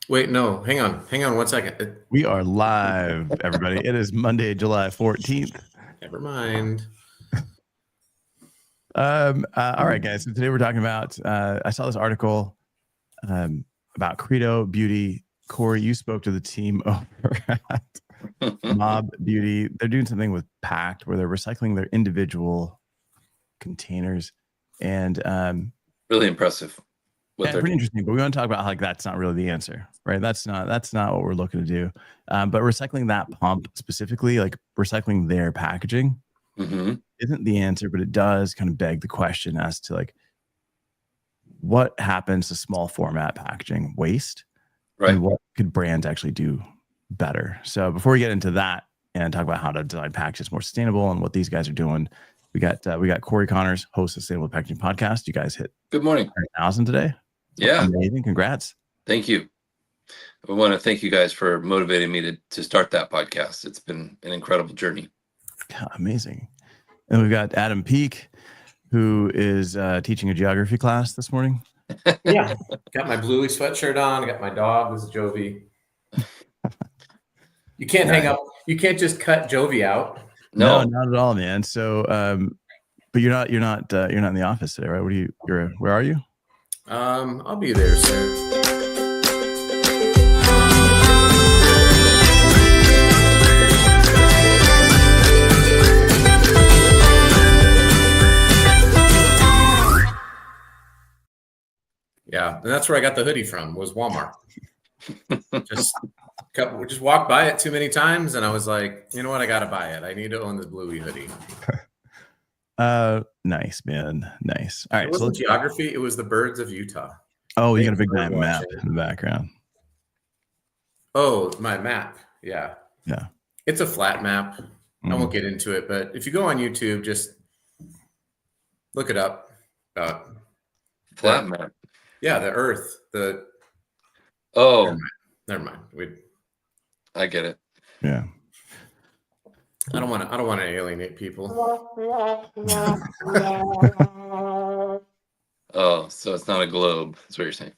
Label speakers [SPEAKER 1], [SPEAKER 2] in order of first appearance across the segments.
[SPEAKER 1] Wait, no, hang on 1 second.
[SPEAKER 2] We are live, everybody. It is Monday, July 14th.
[SPEAKER 1] Never mind.
[SPEAKER 2] All right, guys. So today we're talking about, I saw this article about Credo Beauty. Cory, you spoke to the team over at MOB Beauty. They're doing something with Pact where they're recycling their individual containers. And
[SPEAKER 3] really impressive.
[SPEAKER 2] Yeah, pretty interesting. But we want to talk about how that's not really the answer, right? That's not what we're looking to do. But recycling that pump specifically, like recycling their packaging, isn't the answer. But it does kind of beg the question as to what happens to small format packaging waste,
[SPEAKER 3] right?
[SPEAKER 2] And what could brands actually do better? So before we get into that and talk about how to design packages more sustainable and what these guys are doing, we got Cory Connors, host of Sustainable Packaging Podcast. You guys hit
[SPEAKER 3] good morning
[SPEAKER 2] 100,000 today.
[SPEAKER 3] Yeah.
[SPEAKER 2] Amazing. Congrats.
[SPEAKER 3] Thank you. I want to thank you guys for motivating me to start that podcast. It's been an incredible journey.
[SPEAKER 2] Yeah, amazing. And we've got Adam Peak, who is teaching a geography class this morning.
[SPEAKER 1] Yeah. Got my Bluey sweatshirt on. I got my dog. This is Jovi. You can't hang up. You can't just cut Jovi out.
[SPEAKER 3] No,
[SPEAKER 2] not at all, man. So, but you're not in the office today, right? Where are you?
[SPEAKER 1] I'll be there soon. Yeah, and that's where I got the hoodie from, was Walmart. just walked by it too many times, and I was like, you know what? I got to buy it. I need to own this Bluey hoodie.
[SPEAKER 2] Nice, man. Nice. All right.
[SPEAKER 1] It wasn't geography. It was the birds of Utah.
[SPEAKER 2] Oh, you got a big map in the background.
[SPEAKER 1] Oh, my map. Yeah.
[SPEAKER 2] Yeah.
[SPEAKER 1] It's a flat map. I won't get into it, but if you go on YouTube, just look it up.
[SPEAKER 3] Flat map.
[SPEAKER 1] Yeah, the Earth.
[SPEAKER 3] Oh,
[SPEAKER 1] never mind.
[SPEAKER 3] I get it.
[SPEAKER 2] Yeah.
[SPEAKER 1] I don't want to alienate people.
[SPEAKER 3] Oh, so it's not a globe. That's what you're saying.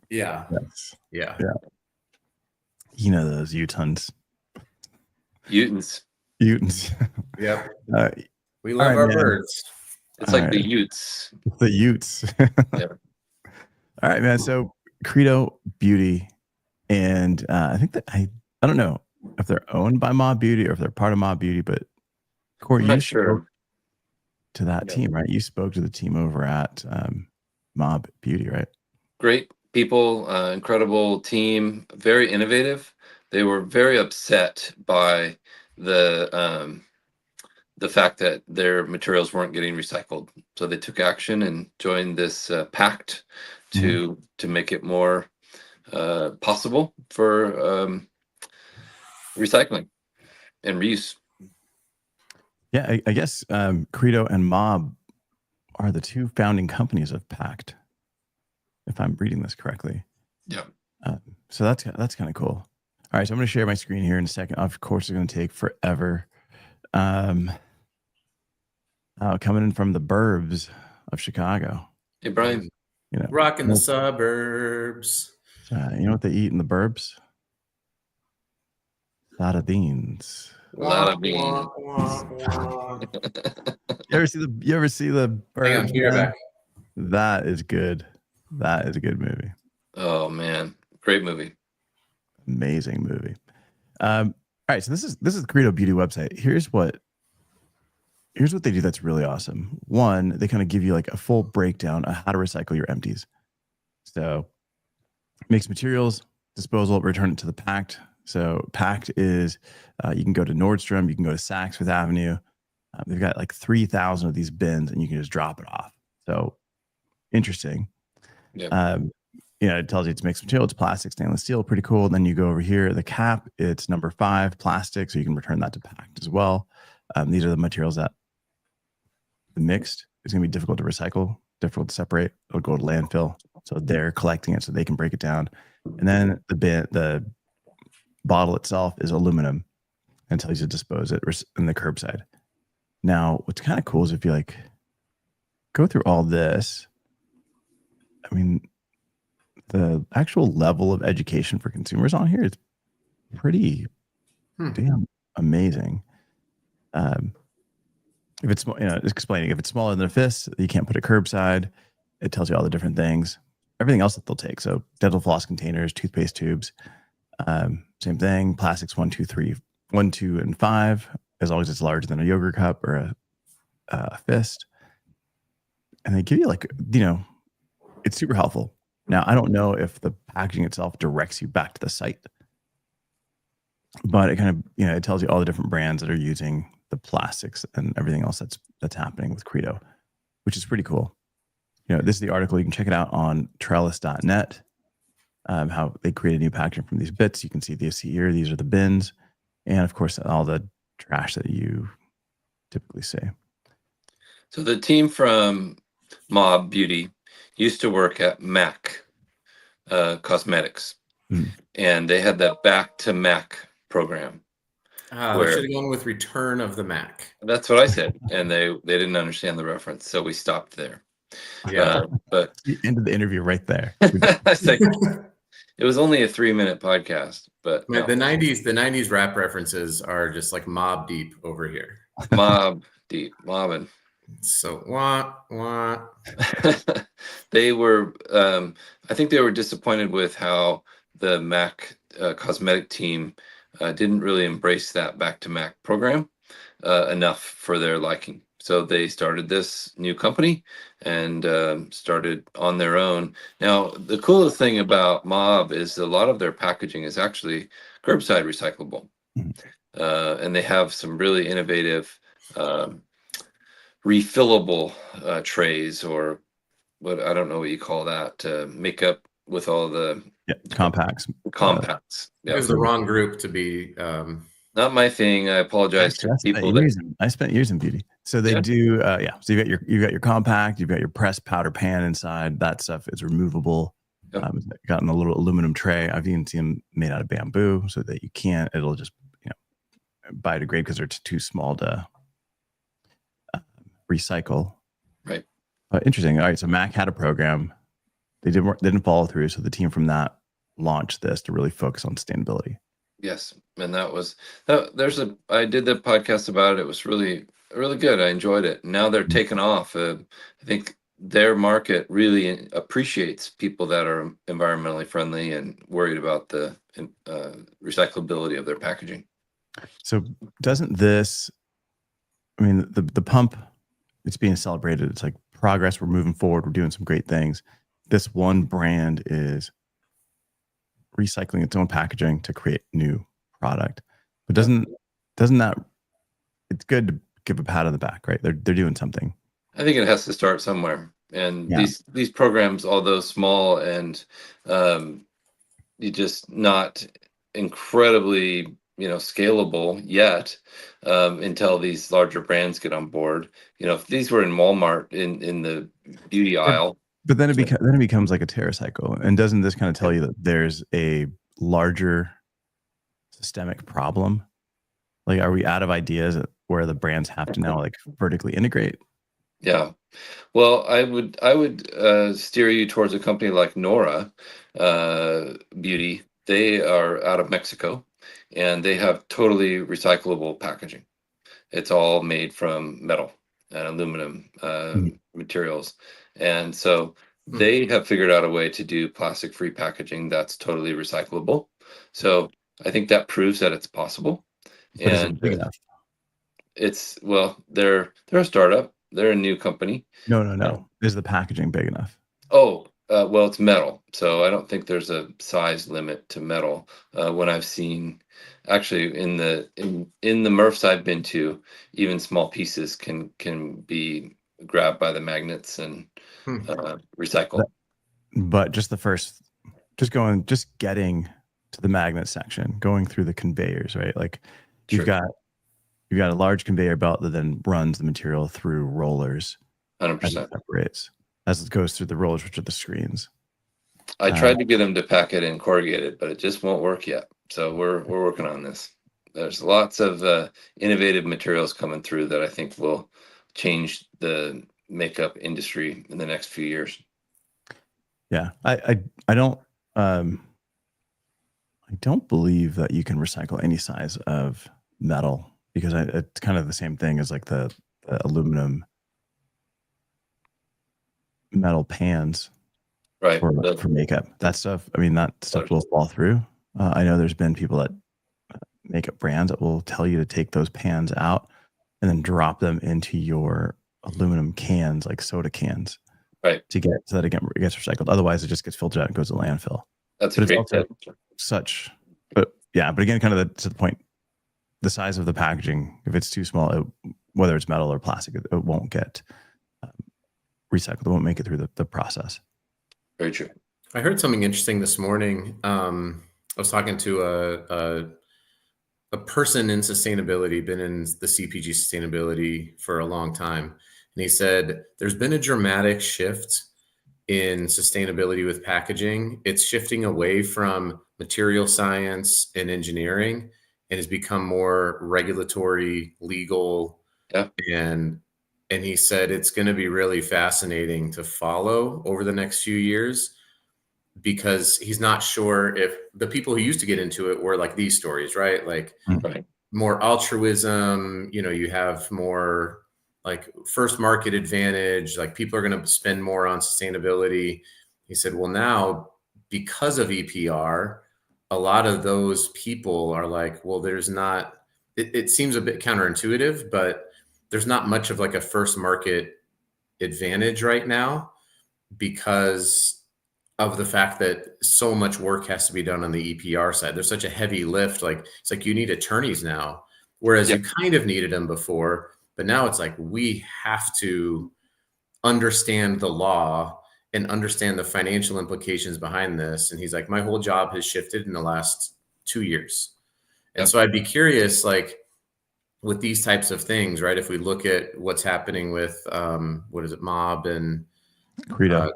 [SPEAKER 1] Yeah.
[SPEAKER 2] Yes.
[SPEAKER 1] Yeah.
[SPEAKER 2] Yeah. You know those Utahns.
[SPEAKER 3] Utahns.
[SPEAKER 1] Yep. We love our birds.
[SPEAKER 3] It's like the Utes.
[SPEAKER 2] The Utes.
[SPEAKER 3] Yeah.
[SPEAKER 2] All right, man. So Credo Beauty, and I think that I don't know if they're owned by MOB Beauty or if they're part of MOB Beauty, but Cory, you spoke to that team, right? You spoke to the team over at MOB Beauty, right? Great
[SPEAKER 3] people, incredible team, very innovative. They were very upset by the fact that their materials weren't getting recycled, so they took action and joined this pact to make it more possible for recycling and reuse.
[SPEAKER 2] Yeah, I guess Credo and MOB are the two founding companies of Pact, if I'm reading this correctly.
[SPEAKER 3] Yeah.
[SPEAKER 2] So that's kind of cool. All right, so I'm going to share my screen here in a second. Of course, it's going to take forever. Coming in from the burbs of Chicago.
[SPEAKER 3] Hey, Brian.
[SPEAKER 1] Rocking the suburbs.
[SPEAKER 2] You know what they eat in the burbs? A lot of beans.
[SPEAKER 3] A lot of beans.
[SPEAKER 2] You ever see the burbs?
[SPEAKER 1] Hang on, back.
[SPEAKER 2] That is good. That is a good movie.
[SPEAKER 3] Oh man, great movie.
[SPEAKER 2] Amazing movie. All right, so this is the Credo Beauty website. Here's what they do that's really awesome. One, they kind of give you a full breakdown of how to recycle your empties. So mixed materials, disposal, return it to the Pact. So Pact is, you can go to Nordstrom, you can go to Saks Fifth Avenue. They've got 3,000 of these bins and you can just drop it off. So interesting.
[SPEAKER 3] Yeah.
[SPEAKER 2] It tells you it's mixed material, it's plastic, stainless steel, pretty cool. Then you go over here, the cap, it's number 5, plastic, so you can return that to Pact as well. These are the materials that the mixed is going to be difficult to recycle, difficult to separate. It'll go to landfill, so they're collecting it so they can break it down. And then the bottle itself is aluminum and tells you to dispose it in the curbside. Now, what's kind of cool is if you go through all this, I mean, the actual level of education for consumers on here is pretty damn amazing. If it's, explaining if it's smaller than a fist, you can't put it curbside. It tells you all the different things, everything else that they'll take. So dental floss containers, toothpaste tubes, same thing. Plastics 1, 2, 3, 1, 2, and 5, as long as it's larger than a yogurt cup or a fist. And they give you it's super helpful. Now, I don't know if the packaging itself directs you back to the site, but it kind of, it tells you all the different brands that are using the plastics and everything else that's happening with Credo, which is pretty cool. This is the article. You can check it out on trellis.net, how they created new packaging from these bits. You can see here, these are the bins, and of course, all the trash that you typically see.
[SPEAKER 3] So the team from MOB Beauty used to work at MAC Cosmetics, and they had that back to MAC program.
[SPEAKER 1] They should have gone with Return of the Mac.
[SPEAKER 3] That's what I said, and they didn't understand the reference, so we stopped there.
[SPEAKER 1] Yeah,
[SPEAKER 2] but you ended the interview right there.
[SPEAKER 3] It was only a 3-minute podcast, but
[SPEAKER 1] the 90s rap references are just like mob deep over here.
[SPEAKER 3] Mob deep, mobbing.
[SPEAKER 1] So
[SPEAKER 3] they were, I think they were disappointed with how the MAC cosmetic team didn't really embrace that back to MAC program enough for their liking. So they started this new company and started on their own. Now, the coolest thing about MOB is a lot of their packaging is actually curbside recyclable. And they have some really innovative refillable trays, or what, I don't know what you call that, to make up with all the
[SPEAKER 2] compacts.
[SPEAKER 1] It was the wrong group to be.
[SPEAKER 3] Not my thing. I apologize to people.
[SPEAKER 2] I spent years in beauty. So they do, So you got your compact, you've got your pressed powder pan inside. That stuff is removable. It's got in a little aluminum tray. I've even seen them made out of bamboo, so that it'll just biodegrade because they're too small to recycle.
[SPEAKER 3] Right.
[SPEAKER 2] Interesting. All right. So Mac had a program. They didn't follow through. So the team from that launched this to really focus on sustainability.
[SPEAKER 3] Yes, and I did the podcast about it. It was really, really good. I enjoyed it. Now they're taking off. I think their market really appreciates people that are environmentally friendly and worried about the recyclability of their packaging.
[SPEAKER 2] So doesn't this, the pump, it's being celebrated. It's like progress. We're moving forward. We're doing some great things. This one brand is recycling its own packaging to create new product. But doesn't that, it's good to give a pat on the back, right? They're doing something.
[SPEAKER 3] I think it has to start somewhere. And these programs, although small and you just not incredibly scalable yet, until these larger brands get on board. If these were in Walmart in the beauty aisle.
[SPEAKER 2] But then it becomes like a TerraCycle. And doesn't this kind of tell you that there's a larger systemic problem? Like, are we out of ideas where the brands have to now vertically integrate?
[SPEAKER 3] Yeah. Well, I would steer you towards a company like Nora Beauty. They are out of Mexico, and they have totally recyclable packaging. It's all made from metal and aluminum materials. And so they have figured out a way to do plastic-free packaging that's totally recyclable. So I think that proves that it's possible.
[SPEAKER 2] But is it big enough?
[SPEAKER 3] They're a startup. They're a new company.
[SPEAKER 2] No. Is the packaging big enough?
[SPEAKER 3] It's metal. So I don't think there's a size limit to metal. When I've seen, actually, in the MRFs I've been to, even small pieces can be grabbed by the magnets and recycled.
[SPEAKER 2] But just getting to the magnet section, going through the conveyors, right? Like you've got a large conveyor belt that then runs the material through rollers.
[SPEAKER 3] 100%.
[SPEAKER 2] Separates as it goes through the rollers, which are the screens.
[SPEAKER 3] I tried to get them to pack it in corrugated, but it just won't work yet. So we're working on this. There's lots of innovative materials coming through that I think will change the makeup industry in the next few years.
[SPEAKER 2] Yeah. I don't I don't believe that you can recycle any size of metal because it's kind of the same thing as like the aluminum metal pans
[SPEAKER 3] Right.
[SPEAKER 2] for makeup. That stuff, I mean, that stuff will fall through. I know there's been people that makeup brands that will tell you to take those pans out and then drop them into your aluminum cans, like soda cans,
[SPEAKER 3] Right.
[SPEAKER 2] to get so that it gets recycled. Otherwise, it just gets filtered out and goes to landfill.
[SPEAKER 3] That's
[SPEAKER 2] But
[SPEAKER 3] a
[SPEAKER 2] it's
[SPEAKER 3] great
[SPEAKER 2] also
[SPEAKER 3] tip.
[SPEAKER 2] but again, kind of to the point, the size of the packaging, if it's too small, whether it's metal or plastic, it won't get recycled. It won't make it through the process.
[SPEAKER 3] Very true.
[SPEAKER 1] I heard something interesting this morning. I was talking to a person in sustainability, been in the CPG sustainability for a long time. And he said, there's been a dramatic shift in sustainability with packaging. It's shifting away from material science and engineering and has become more regulatory, legal.
[SPEAKER 3] Yeah.
[SPEAKER 1] And he said it's going to be really fascinating to follow over the next few years, because he's not sure if the people who used to get into it were like these stories, right? Like
[SPEAKER 3] Right.
[SPEAKER 1] more altruism, you have more like first market advantage, like people are going to spend more on sustainability. He said, well, now because of EPR, a lot of those people are like, well, there's not, it seems a bit counterintuitive, but there's not much of like a first market advantage right now because of the fact that so much work has to be done on the EPR side. There's such a heavy lift. Like it's like you need attorneys now, whereas you kind of needed them before, but now it's like we have to understand the law and understand the financial implications behind this. And he's like, my whole job has shifted in the last 2 years. And so I'd be curious, like with these types of things, right? If we look at what's happening with what is it, MOB and
[SPEAKER 2] Credo.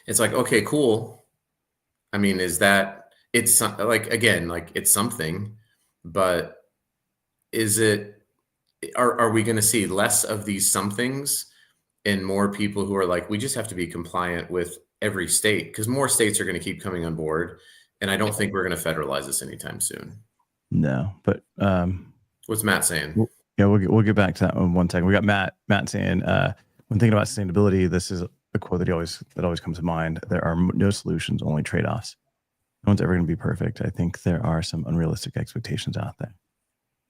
[SPEAKER 1] It's like, okay, cool. I mean, is that it's like, again, like it's something, but is it, are we going to see less of these somethings and more people who are like, we just have to be compliant with every state, because more states are going to keep coming on board. And I don't think we're going to federalize this anytime soon.
[SPEAKER 2] No, but
[SPEAKER 1] what's Matt saying?
[SPEAKER 2] We'll get back to that in one second. We got Matt saying, when thinking about sustainability, this is a quote that always comes to mind. There are no solutions, only trade-offs. No one's ever going to be perfect. I think there are some unrealistic expectations out there.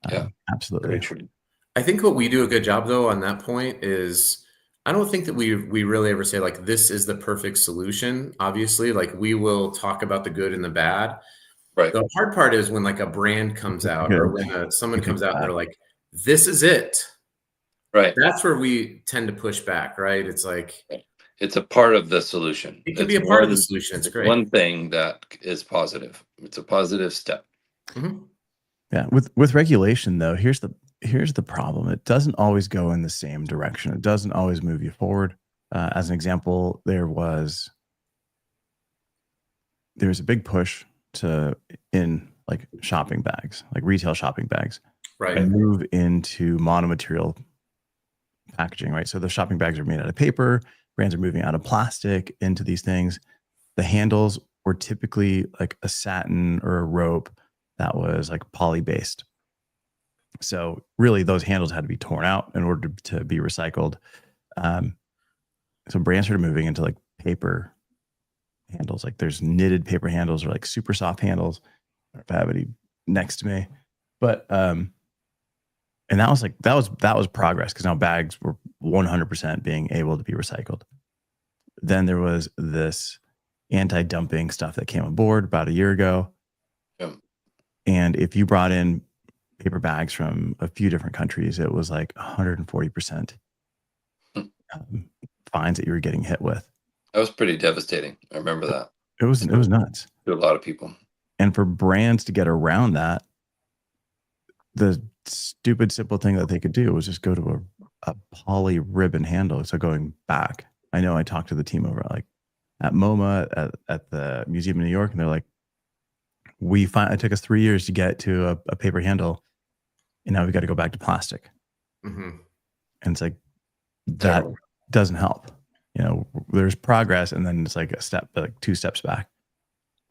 [SPEAKER 3] Yeah,
[SPEAKER 2] absolutely.
[SPEAKER 3] Very true.
[SPEAKER 1] I think what we do a good job though on that point is, I don't think that we really ever say like, this is the perfect solution. Obviously, like we will talk about the good and the bad.
[SPEAKER 3] Right.
[SPEAKER 1] The hard part is when like a brand comes out or when someone comes out and they're like, this is it.
[SPEAKER 3] Right.
[SPEAKER 1] That's where we tend to push back, right? It's like,
[SPEAKER 3] it's a part of the solution.
[SPEAKER 1] It could be a part of the solution. It's great.
[SPEAKER 3] One thing that is positive. It's a positive step.
[SPEAKER 2] Mm-hmm. Yeah. With regulation though, here's the problem. It doesn't always go in the same direction. It doesn't always move you forward. As an example, there's a big push in like shopping bags, like retail shopping bags,
[SPEAKER 1] right,
[SPEAKER 2] and move into monomaterial packaging, right? So the shopping bags are made out of paper. Brands are moving out of plastic into these things. The handles were typically like a satin or a rope that was like poly based. So really those handles had to be torn out in order to be recycled. So brands started moving into like paper handles. Like there's knitted paper handles or like super soft handles. I don't know if I have any next to me, but and that was progress, because now bags were 100% being able to be recycled. Then there was this anti-dumping stuff that came on board about a year ago.
[SPEAKER 3] Yeah.
[SPEAKER 2] And if you brought in paper bags from a few different countries, it was like 140% fines that you were getting hit with.
[SPEAKER 3] That was pretty devastating. I remember that.
[SPEAKER 2] It was nuts
[SPEAKER 3] to a lot of people.
[SPEAKER 2] And for brands to get around that, the stupid simple thing that they could do was just go to a poly ribbon handle. So going back, I know I talked to the team over at MoMA at the Museum of New York, and they're like, it took us 3 years to get to a paper handle, and now we got to go back to plastic.
[SPEAKER 1] Mm-hmm.
[SPEAKER 2] And it's like, that doesn't help. you know, there's progress, and then it's like a step, like 2 steps back.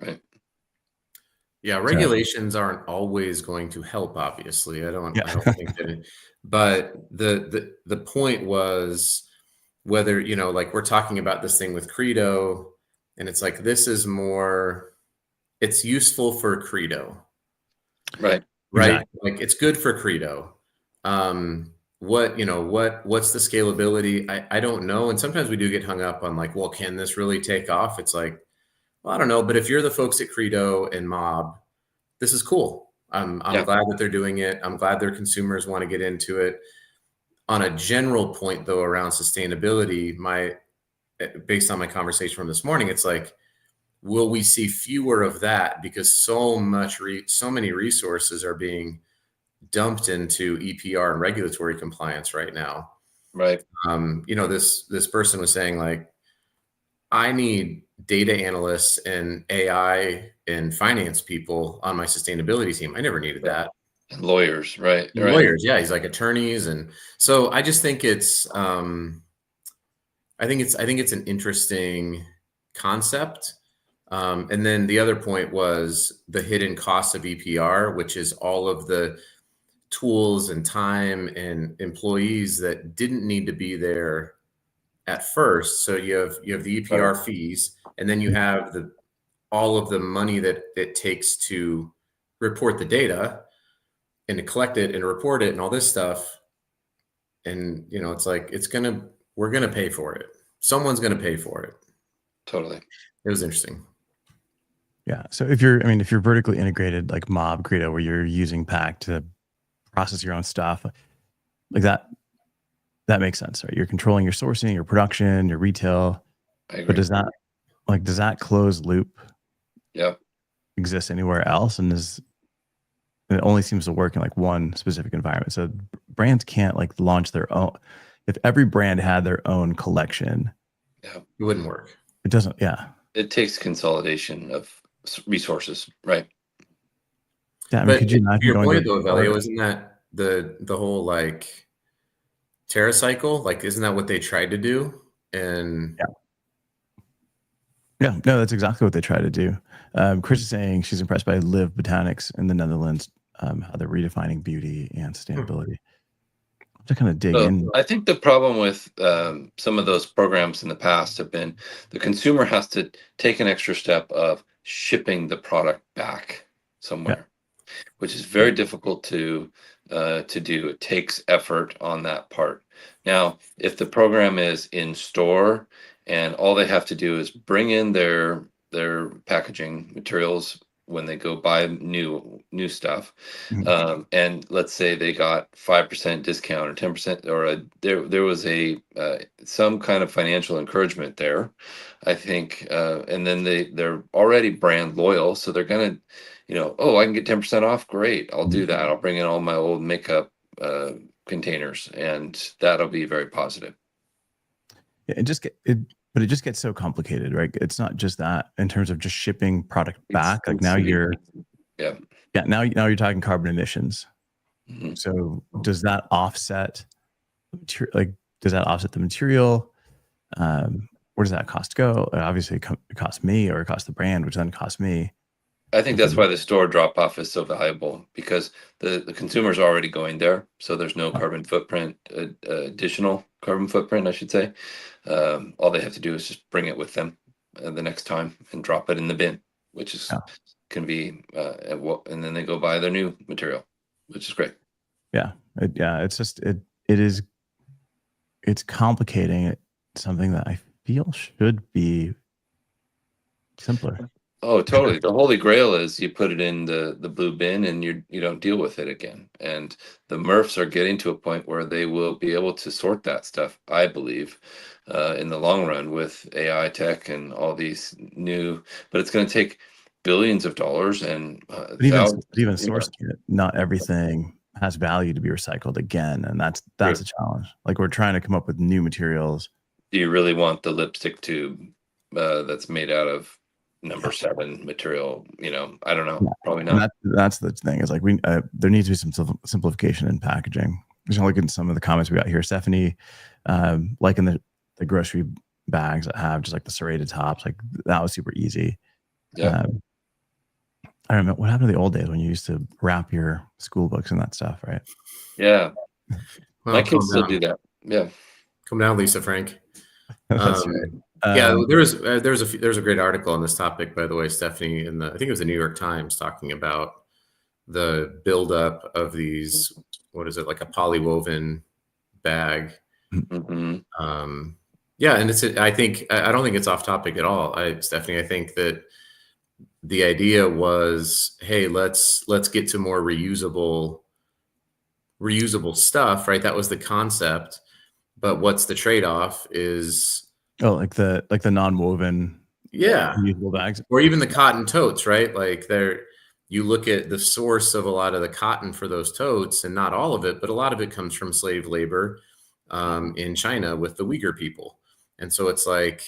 [SPEAKER 3] Right.
[SPEAKER 1] Yeah, regulations aren't always going to help, obviously. I don't think that but the point was whether, you know, like we're talking about this thing with Credo, and it's like this is more, it's useful for Credo.
[SPEAKER 3] Right.
[SPEAKER 1] Right.
[SPEAKER 2] Exactly.
[SPEAKER 1] Like it's good for Credo. What's the scalability? I don't know. And sometimes we do get hung up on like, well, can this really take off? It's like, well, I don't know. But if you're the folks at Credo and MOB, this is cool. I'm glad that they're doing it. I'm glad their consumers want to get into it. On a general point, though, around sustainability, based on my conversation from this morning, it's like, will we see fewer of that because so many resources are being dumped into EPR and regulatory compliance right now?
[SPEAKER 3] Right.
[SPEAKER 1] You know, this person was saying like, I need data analysts and AI and finance people on my sustainability team. I never needed that.
[SPEAKER 3] And lawyers, right?
[SPEAKER 1] And lawyers, yeah. He's like attorneys, and so I just think it's, I think it's an interesting concept. And then the other point was the hidden cost of EPR, which is all of the tools and time and employees that didn't need to be there at first. So you have the EPR fees, and then you have all of the money that it takes to report the data and to collect it and report it and all this stuff. And, you know, it's like, we're going to pay for it. Someone's going to pay for it.
[SPEAKER 3] Totally.
[SPEAKER 1] It was interesting.
[SPEAKER 2] Yeah. So if you're vertically integrated, like MOB Credo, where you're using Pact to process your own stuff, like that makes sense, right? You're controlling your sourcing, your production, your retail.
[SPEAKER 3] I agree.
[SPEAKER 2] But does that closed loop exist anywhere else? And it only seems to work in like one specific environment. So brands can't like launch their own. If every brand had their own collection,
[SPEAKER 1] it wouldn't work.
[SPEAKER 2] It doesn't. Yeah.
[SPEAKER 3] It takes consolidation of resources, right?
[SPEAKER 2] Yeah. I mean, could you imagine
[SPEAKER 1] your
[SPEAKER 2] going
[SPEAKER 1] point
[SPEAKER 2] to
[SPEAKER 1] though, Evelio, isn't that the whole like TerraCycle? Like, isn't that what they tried to do? And
[SPEAKER 2] yeah, no, that's exactly what they try to do. Chris is saying she's impressed by Live Botanics in the Netherlands, how they're redefining beauty and sustainability. To kind of dig in.
[SPEAKER 3] I think the problem with some of those programs in the past have been the consumer has to take an extra step of shipping the product back somewhere, which is very difficult to do. It takes effort on that part. Now, if the program is in store and all they have to do is bring in their packaging materials when they go buy new stuff, and let's say they got 5% discount or 10%, or there was some kind of financial encouragement there, I think, and then they're already brand loyal, so they're gonna, you know, oh, I can get 10% off, great, I'll do that. I'll bring in all my old makeup containers, and that'll be very positive.
[SPEAKER 2] Yeah, but it just gets so complicated, right? It's not just that in terms of just shipping product back. Like now you're now you're talking carbon emissions. Mm-hmm. So does that offset the material? Where does that cost go? Obviously, it costs me, or it costs the brand, which then costs me.
[SPEAKER 3] I think that's why the store drop-off is so valuable, because the consumer's already going there, so there's no carbon footprint, additional carbon footprint, I should say. All they have to do is just bring it with them the next time and drop it in the bin, which is can be, and then they go buy their new material, which is great.
[SPEAKER 2] Yeah, it's complicating something that I feel should be simpler.
[SPEAKER 3] Oh, totally. The holy grail is you put it in the blue bin and you don't deal with it again. And the MRFs are getting to a point where they will be able to sort that stuff, I believe, in the long run with AI tech and all these new, but it's going to take billions of dollars and
[SPEAKER 2] even sourced it. Not everything has value to be recycled again. And that's a challenge. Like we're trying to come up with new materials.
[SPEAKER 3] Do you really want the lipstick tube that's made out of number 7 material? You know, I don't know. Probably not.
[SPEAKER 2] That's the thing, is like there needs to be some simplification in packaging. Just look at some of the comments we got here. Stephanie, like in the grocery bags that have just like the serrated tops. Like that was super easy.
[SPEAKER 3] Yeah.
[SPEAKER 2] I don't know what happened to the old days when you used to wrap your school books and that stuff, right?
[SPEAKER 3] Yeah.
[SPEAKER 1] Well,
[SPEAKER 3] My kids still do that. Yeah.
[SPEAKER 1] Come down, Lisa Frank.
[SPEAKER 2] That's right.
[SPEAKER 1] Yeah, there's a great article on this topic, by the way, Stephanie, I think it was the New York Times, talking about the buildup of these, what is it, like a polywoven bag.
[SPEAKER 3] Mm-hmm.
[SPEAKER 1] Yeah, and I don't think it's off topic at all. Stephanie, I think that the idea was, hey, let's get to more reusable stuff, right? That was the concept. But what's the trade-off is
[SPEAKER 2] like the non-woven
[SPEAKER 1] reusable
[SPEAKER 2] bags,
[SPEAKER 1] or even the cotton totes, right? Like you look at the source of a lot of the cotton for those totes, and not all of it, but a lot of it comes from slave labor in China with the Uyghur people. And so it's like,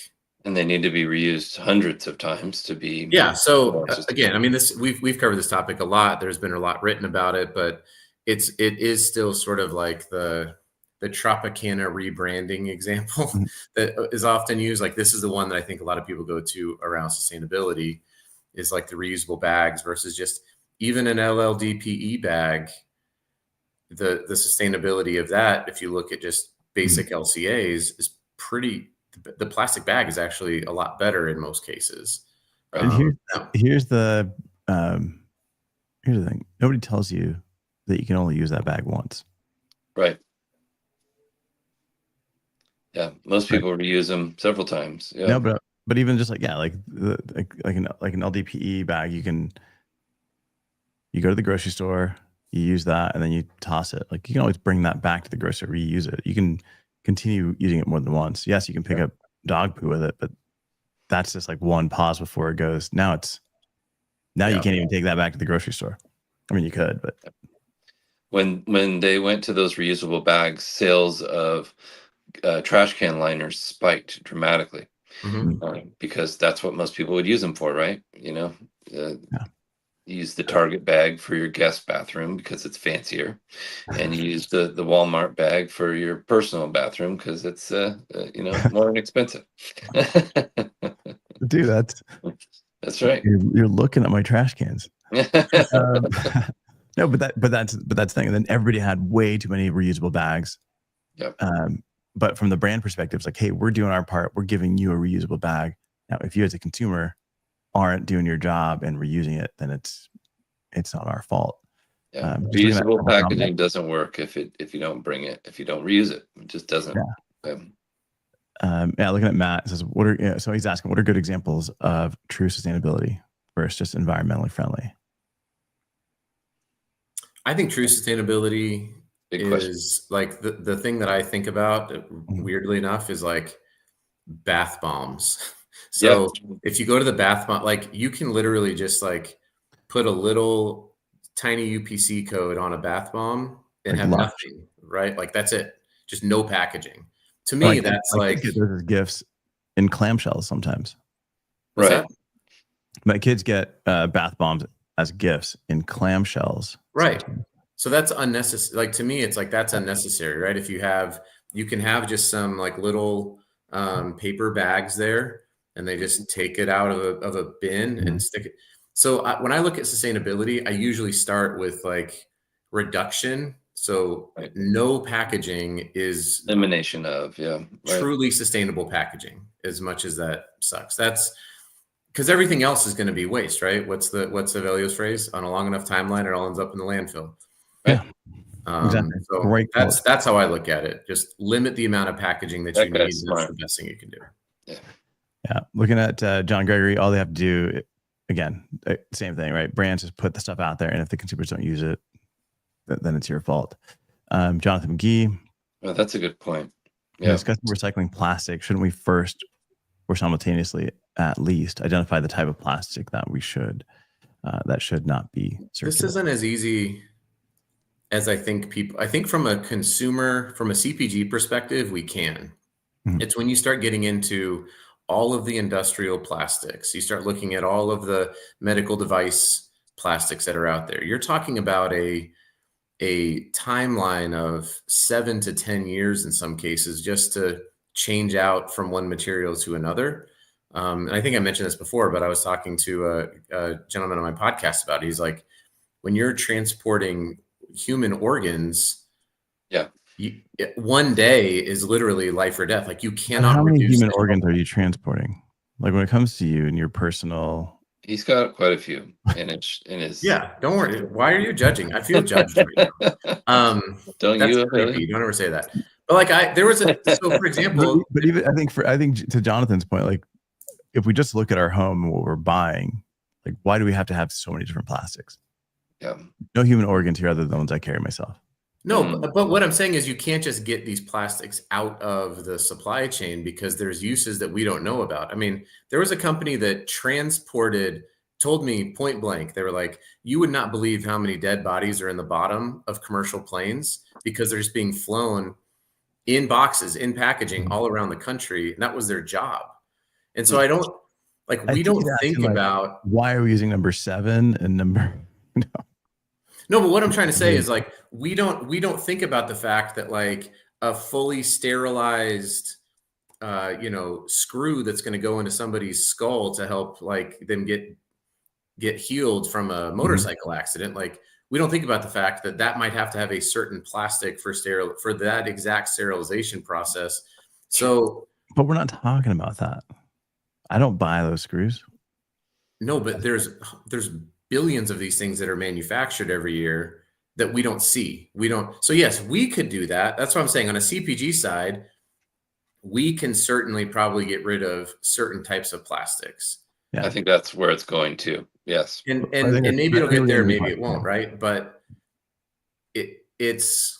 [SPEAKER 3] and they need to be reused hundreds of times to be.
[SPEAKER 1] Yeah. So again, I mean, we've covered this topic a lot. There's been a lot written about it, but it is still sort of like the Tropicana rebranding example that is often used. Like, this is the one that I think a lot of people go to around sustainability, is like the reusable bags versus just even an LLDPE bag. The sustainability of that, if you look at just basic LCAs, is pretty. The plastic bag is actually a lot better in most cases.
[SPEAKER 2] And here's the thing. Nobody tells you that you can only use that bag once.
[SPEAKER 3] Right. Yeah, most people reuse them several times. Yeah.
[SPEAKER 2] No, but even just like an LDPE bag, you go to the grocery store, you use that, and then you toss it. Like, you can always bring that back to the grocery, reuse it. You can continue using it more than once. Yes, you can pick up dog poo with it, but that's just like one pause before it goes. Now you can't even take that back to the grocery store. I mean, you could, but
[SPEAKER 3] when they went to those reusable bags, sales of trash can liners spiked dramatically, because that's what most people would use them for, right? Use the Target bag for your guest bathroom because it's fancier, and you use the Walmart bag for your personal bathroom because it's more inexpensive.
[SPEAKER 2] Dude,
[SPEAKER 3] that's right.
[SPEAKER 2] You're looking at my trash cans. No, but that's the thing. And then everybody had way too many reusable bags.
[SPEAKER 3] Yep.
[SPEAKER 2] But from the brand perspective, it's like, hey, we're doing our part. We're giving you a reusable bag. Now, if you as a consumer aren't doing your job and reusing it, then it's not our fault.
[SPEAKER 3] Yeah. Reusable packaging doesn't work if you don't reuse it. It just doesn't.
[SPEAKER 2] Yeah. Looking at Matt, it says, so he's asking, what are good examples of true sustainability versus just environmentally friendly?
[SPEAKER 1] I think true sustainability is like the thing that I think about, weirdly enough, is like bath bombs. So if you go to the bath bomb, like, you can literally just like put a little tiny UPC code on a bath bomb and have nothing, right? Like, that's it. Just no packaging. To me, that's like
[SPEAKER 2] kids get those as gifts in clamshells sometimes.
[SPEAKER 3] Right.
[SPEAKER 2] My kids get bath bombs as gifts in clamshells.
[SPEAKER 1] Right. Sometimes. So that's unnecessary. Like, to me, it's like, that's unnecessary, right? If you can have just some like little paper bags there, and they just take it out of a bin and stick it. So when I look at sustainability, I usually start with like reduction. So no packaging is
[SPEAKER 3] elimination of
[SPEAKER 1] truly sustainable packaging, as much as that sucks. That's because everything else is going to be waste, right? What's Evelio's phrase? On a long enough timeline, it all ends up in the landfill.
[SPEAKER 2] Right? Yeah, exactly.
[SPEAKER 1] So that's how I look at it. Just limit the amount of packaging that you need. That's the best thing you can do.
[SPEAKER 2] Yeah. Looking at John Gregory, all they have to do, again, same thing, right? Brands just put the stuff out there, and if the consumers don't use it, then it's your fault. Jonathan McGee.
[SPEAKER 3] Oh, that's a good point. Yeah.
[SPEAKER 2] Discussing recycling plastic, shouldn't we first, or simultaneously at least, identify the type of plastic that that should not be circulated?
[SPEAKER 1] This isn't as easy as I think from a consumer, from a CPG perspective, we can. It's when you start getting into all of the industrial plastics, you start looking at all of the medical device plastics that are out there. You're talking about a timeline of 7 to 10 years in some cases, just to change out from one material to another. And I think I mentioned this before, but I was talking to a gentleman on my podcast about it. He's like, when you're transporting human organs, one day is literally life or death. Like you cannot.
[SPEAKER 2] How many human organs are you transporting? Like when it comes to you and your personal.
[SPEAKER 3] He's got quite a few in his.
[SPEAKER 1] Yeah, don't worry. Why are you judging? I feel judged right now.
[SPEAKER 3] Don't
[SPEAKER 1] that's
[SPEAKER 3] you?
[SPEAKER 1] Creepy. Don't ever say that. But like so for example,
[SPEAKER 2] but even I think to Jonathan's point, like if we just look at our home and what we're buying, like why do we have to have so many different plastics?
[SPEAKER 3] Yeah.
[SPEAKER 2] No human organs here other than the ones I carry myself.
[SPEAKER 1] No, but what I'm saying is you can't just get these plastics out of the supply chain because there's uses that we don't know about. I mean, there was a company that told me point blank, they were like, you would not believe how many dead bodies are in the bottom of commercial planes because they're just being flown in boxes, in packaging all around the country. And that was their job. And so we don't think about
[SPEAKER 2] why are we using number 7 and number
[SPEAKER 1] No, but what I'm trying to say is like we don't think about the fact that like a fully sterilized screw that's going to go into somebody's skull to help like them get healed from a motorcycle accident. Like we don't think about the fact that that might have to have a certain plastic for that exact sterilization process. So,
[SPEAKER 2] but we're not talking about that. I don't buy those screws.
[SPEAKER 1] No, but there's billions of these things that are manufactured every year that we don't see. So yes, we could do that. That's what I'm saying. On a CPG side, we can certainly probably get rid of certain types of plastics.
[SPEAKER 3] Yeah. I think that's where it's going to. Yes.
[SPEAKER 1] And maybe it'll get there, maybe it won't, right? But it's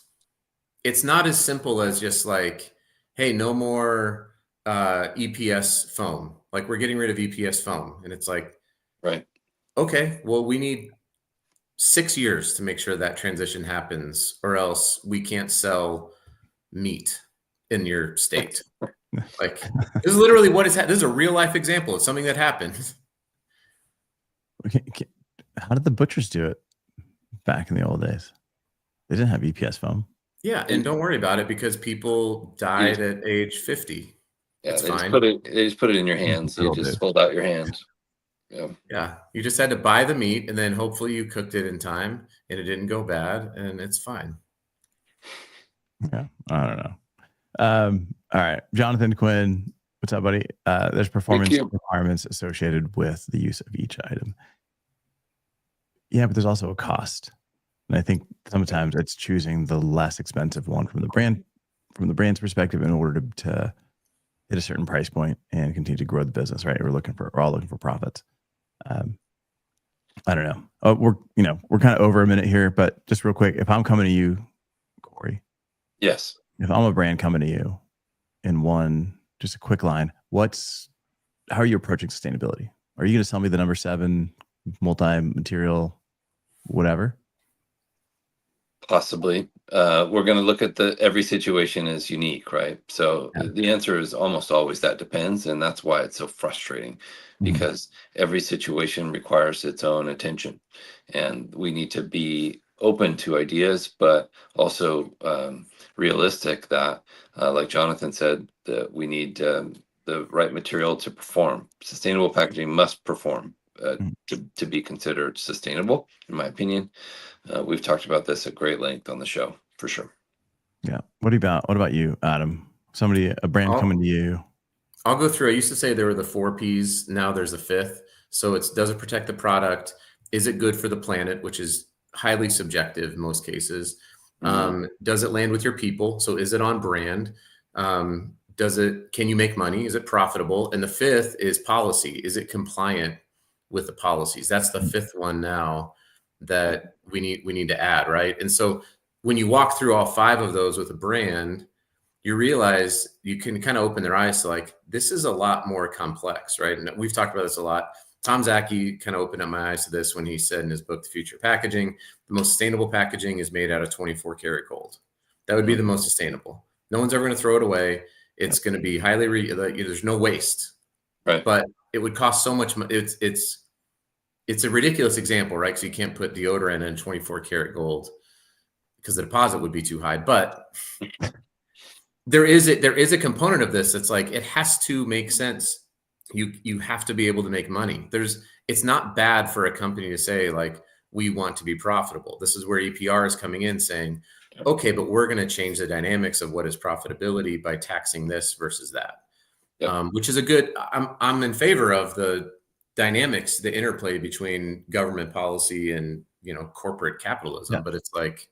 [SPEAKER 1] not as simple as just like, hey, no more EPS foam. Like we're getting rid of EPS foam. And it's like,
[SPEAKER 3] right.
[SPEAKER 1] Okay, well, we need 6 years to make sure that transition happens, or else we can't sell meat in your state. Like this is literally what is. This is a real life example of something that happened.
[SPEAKER 2] How did the butchers do it back in the old days? They didn't have EPS foam.
[SPEAKER 1] Yeah, and don't worry about it because people died at age 50.
[SPEAKER 3] Yeah,
[SPEAKER 1] it's
[SPEAKER 3] they
[SPEAKER 1] fine.
[SPEAKER 3] They just put it in your hands. You just hold out your hands.
[SPEAKER 1] Yeah, you just had to buy the meat and then hopefully you cooked it in time and it didn't go bad and it's fine.
[SPEAKER 2] Yeah, I don't know. All right, Jonathan Quinn, what's up, buddy? There's performance requirements associated with the use of each item. Yeah, but there's also a cost, and I think sometimes it's choosing the less expensive one from the brand's perspective in order to hit a certain price point and continue to grow the business. Right? We're all looking for profits. I don't know. Oh, we're kind of over a minute here, but just real quick, if I'm coming to you, Cory.
[SPEAKER 3] Yes.
[SPEAKER 2] If I'm a brand coming to you in just a quick line, how are you approaching sustainability? Are you going to sell me the number 7 multi-material, whatever?
[SPEAKER 3] Possibly. We're going to look at every situation is unique, right? So the answer is almost always that depends. And that's why it's so frustrating because every situation requires its own attention. And we need to be open to ideas, but also realistic that, like Jonathan said, that we need the right material to perform. Sustainable packaging must perform to be considered sustainable, in my opinion. We've talked about this at great length on the show, for sure.
[SPEAKER 2] Yeah. What about you, Adam? A brand coming to you.
[SPEAKER 1] I'll go through. I used to say there were the 4 Ps. Now there's a 5th. So does it protect the product? Is it good for the planet, which is highly subjective in most cases? Does it land with your people? So is it on brand? Can you make money? Is it profitable? And the 5th is policy. Is it compliant with the policies? That's the 5th one now that we need to add, right? And so when you walk through all 5 of those with a brand, you realize you can kind of open their eyes to like, this is a lot more complex, right? And we've talked about this a lot. Tom Zaki kind of opened up my eyes to this when he said in his book, The Future of Packaging, the most sustainable packaging is made out of 24 karat gold. That would be the most sustainable. No one's ever going to throw it away. It's going to be there's no waste,
[SPEAKER 3] right?
[SPEAKER 1] But it would cost so much. It's a ridiculous example, right? So you can't put deodorant in 24 karat gold because the deposit would be too high. But there is a component of this that's like, it has to make sense. You have to be able to make money. It's not bad for a company to say, like, we want to be profitable. This is where EPR is coming in saying, okay, but we're going to change the dynamics of what is profitability by taxing this versus that. Which is I'm in favor of the dynamics, the interplay between government policy and, corporate capitalism, but it's like,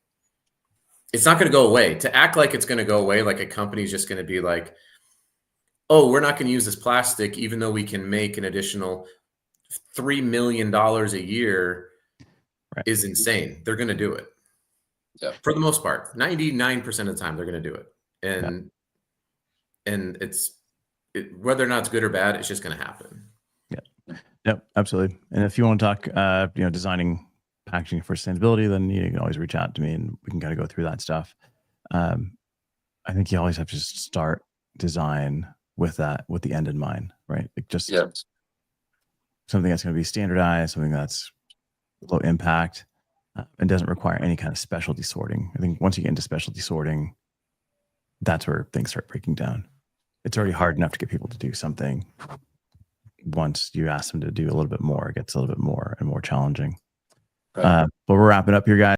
[SPEAKER 1] it's not going to go away. To act like it's going to go away, like a company's just going to be like, oh, we're not going to use this plastic, even though we can make an additional $3 million a year, is insane. They're going to do it. Yeah. For the most part, 99% of the time, they're going to do it. And whether or not it's good or bad, it's just going to happen.
[SPEAKER 2] Yeah. Yep. Absolutely. And if you want to talk, designing packaging for sustainability, then you can always reach out to me and we can kind of go through that stuff. I think you always have to just start design with the end in mind, right? Like just something that's going to be standardized, something that's low impact, and doesn't require any kind of specialty sorting. I think once you get into specialty sorting, that's where things start breaking down. It's already hard enough to get people to do something. Once you ask them to do a little bit more, it gets a little bit more and more challenging. Right. But we're wrapping up here, guys.